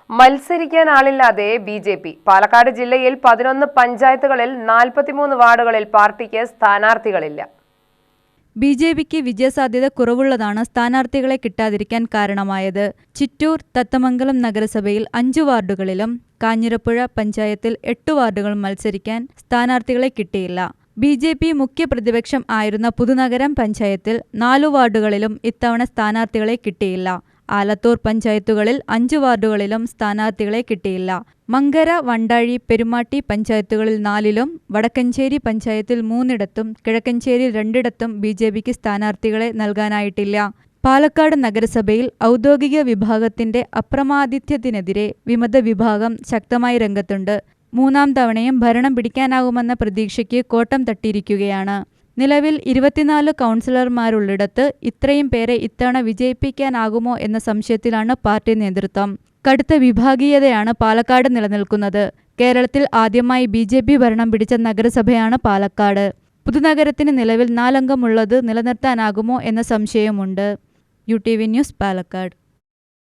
മത്സരിക്കാൻ ആളില്ലാതെ ബി.ജെ.പി. പാലക്കാട് ജില്ലയിൽ 11 പഞ്ചായത്തുകളിൽ 43 വാർഡുകളിൽ പാർട്ടിക്ക് സ്ഥാനാർത്ഥികളില്ല. ബി.ജെ.പിക്ക് വിജയസാധ്യത കുറവുള്ളതാണ് സ്ഥാനാർത്ഥികളെ കിട്ടാതിരിക്കാൻ കാരണമായത്. ചിറ്റൂർ, തത്തമംഗലം നഗരസഭയിൽ 5 വാർഡുകളിലും കാഞ്ഞിരപ്പുഴ പഞ്ചായത്തിൽ 8 വാർഡുകൾ മത്സരിക്കാൻ സ്ഥാനാർത്ഥികളെ കിട്ടിയില്ല. ബി.ജെ.പി. മുഖ്യ പ്രതിപക്ഷം ആയിരുന്ന പുതുനഗരം പഞ്ചായത്തിൽ 4 വാർഡുകളിലും ഇത്തവണ സ്ഥാനാർത്ഥികളെ കിട്ടിയില്ല. ആലത്തൂർ പഞ്ചായത്തുകളിൽ 5 വാർഡുകളിലും സ്ഥാനാർത്ഥികളെ കിട്ടിയില്ല. മങ്കര, വണ്ടാഴി, പെരുമാട്ടി പഞ്ചായത്തുകളിൽ 4ലും വടക്കഞ്ചേരി പഞ്ചായത്തിൽ 3ഇടത്തും കിഴക്കഞ്ചേരി 2ഇടത്തും ബി.ജെ.പിക്ക് സ്ഥാനാർത്ഥികളെ നൽകാനായിട്ടില്ല. പാലക്കാട് നഗരസഭയിൽ ഔദ്യോഗിക വിഭാഗത്തിന്റെ അപ്രമാദിത്വത്തിനെതിരെ വിമത വിഭാഗം ശക്തമായി രംഗത്തുണ്ട്. 3ാം തവണയും ഭരണം പിടിക്കാനാകുമെന്ന പ്രതീക്ഷയ്ക്ക് കോട്ടം തട്ടിയിരിക്കുകയാണ്. നിലവിൽ 24 കൗൺസിലർമാരുള്ളിടത്ത് ഇത്രയും പേരെ ഇത്തവണ വിജയിപ്പിക്കാനാകുമോ എന്ന സംശയത്തിലാണ് പാർട്ടി നേതൃത്വം. കടുത്ത വിഭാഗീയതയാണ് പാലക്കാട് നിലനിൽക്കുന്നത്. കേരളത്തിൽ ആദ്യമായി ബി.ജെ.പി. ഭരണം പിടിച്ച നഗരസഭയാണ് പാലക്കാട്. പുതുനഗരത്തിന് നിലവിൽ 4 അംഗമുള്ളത് നിലനിർത്താനാകുമോ എന്ന സംശയമുണ്ട്. UTV news, Palakkad.